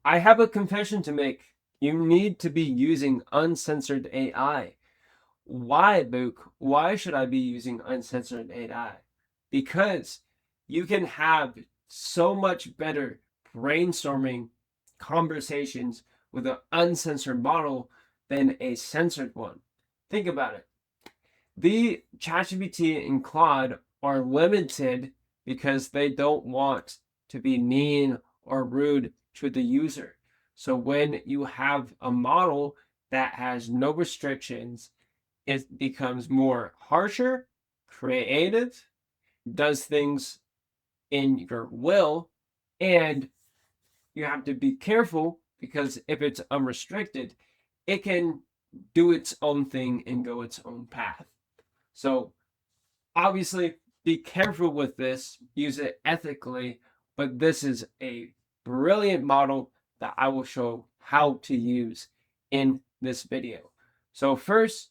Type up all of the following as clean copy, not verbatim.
I have a confession to make. You need to be using uncensored AI. Why, Luke? Why should I be using uncensored AI? Because you can have so much better brainstorming conversations with an uncensored model than a censored one. Think about it. The ChatGPT and Claude are limited because they don't want to be mean or rude to the user. So when you have a model that has no restrictions, it becomes more harsher, creative, does things in your will, and you have to be careful because if it's unrestricted, it can do its own thing and go its own path. So obviously, be careful with this, use it ethically, but this is a brilliant model that I will show how to use in this video. So first,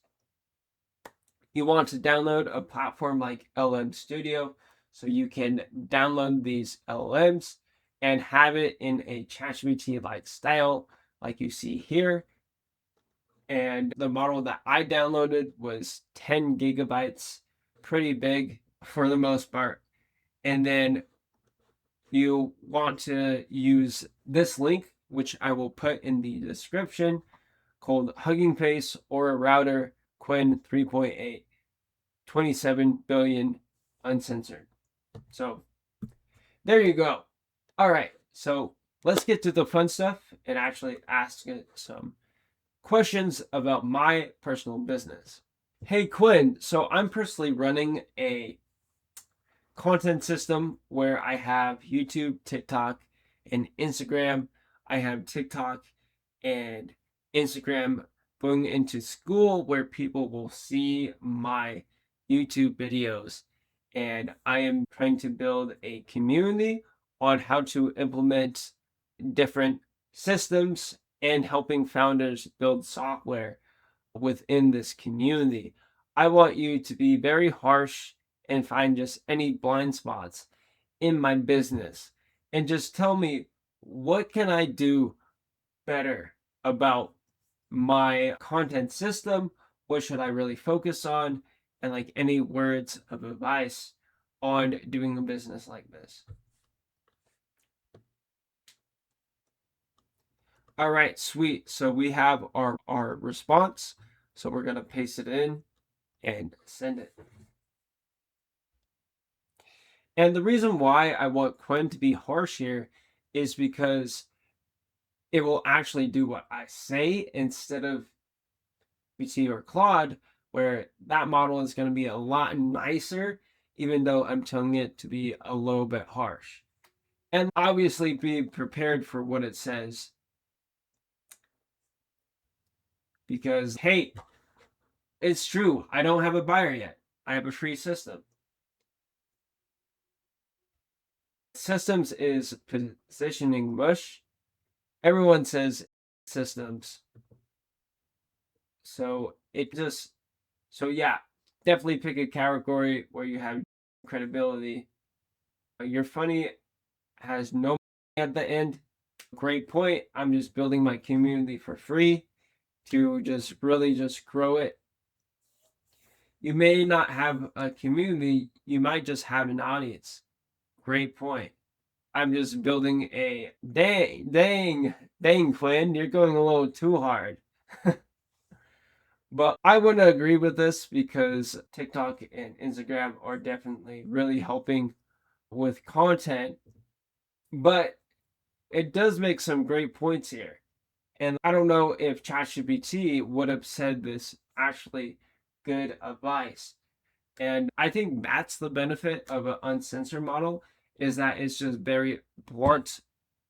you want to download a platform like LM Studio so you can download these LLMs and have it in a ChatGPT-like style like you see here. And the model that I downloaded was 10 gigabytes, pretty big for the most part. And then you want to use this link, which I will put in the description, called Hugging Face or a Router Qwen 3.8, 27 billion uncensored. So there you go. All right, so let's get to the fun stuff and actually ask it some questions about my personal business. Hey Qwen, so I'm personally running a content system where I have YouTube, TikTok, and Instagram. I have TikTok and Instagram going into school where people will see my YouTube videos. And I am trying to build a community on how to implement different systems and helping founders build software within this community. I want you to be very harsh and find just any blind spots in my business and just tell me, what can I do better about my content system? What should I really focus on? And like any words of advice on doing a business like this. All right, sweet. So we have our response. So we're going to paste it in and send it. And the reason why I want Qwen to be harsh here is because it will actually do what I say instead of BT or Claude, where that model is going to be a lot nicer, even though I'm telling it to be a little bit harsh. And obviously be prepared for what it says. Because, hey, it's true. I don't have a buyer yet. I have a free system. Systems is positioning mush. Everyone says systems. So yeah, definitely pick a category where you have credibility. Your funny has no at the end. Great point. I'm just building my community for free to just really just grow it. You may not have a community, you might just have an audience. Great point. I'm just building a dang, Qwen, you're going a little too hard. But I wouldn't agree with this because TikTok and Instagram are definitely really helping with content. But it does make some great points here. And I don't know if ChatGPT would have said this actually good advice. And I think that's the benefit of an uncensored model is that it's just very blunt,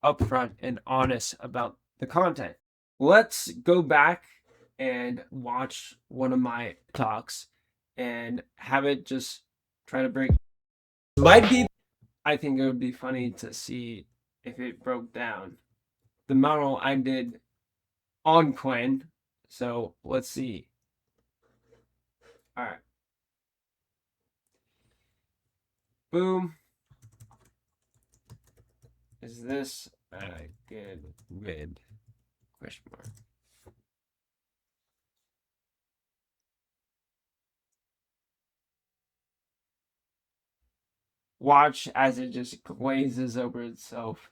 upfront, and honest about the content. Let's go back and watch one of my talks and have it just try to break. Might be. I think it would be funny to see if it broke down. The model I did on Qwen. So let's see. All right. Boom. Is this Good with question mark. Watch as it just glazes over itself.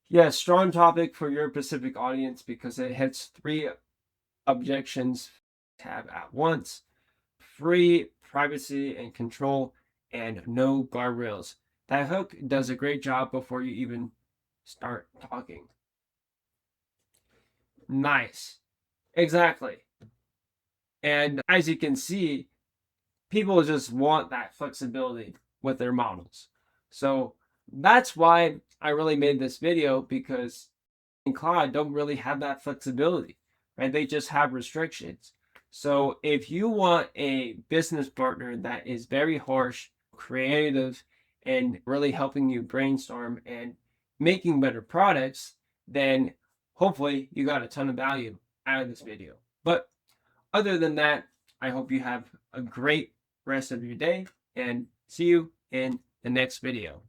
Yeah, strong topic for your Pacific audience because it hits three objections tab at once: free, privacy and control, and no guardrails. That hook does a great job before you even start talking. Nice. Exactly. And as you can see, people just want that flexibility with their models. So that's why I really made this video, because in Cloud don't really have that flexibility, right? They just have restrictions. So if you want a business partner that is very harsh, creative, and really helping you brainstorm and making better products, then hopefully you got a ton of value out of this video. But other than that, I hope you have a great rest of your day and see you in the next video.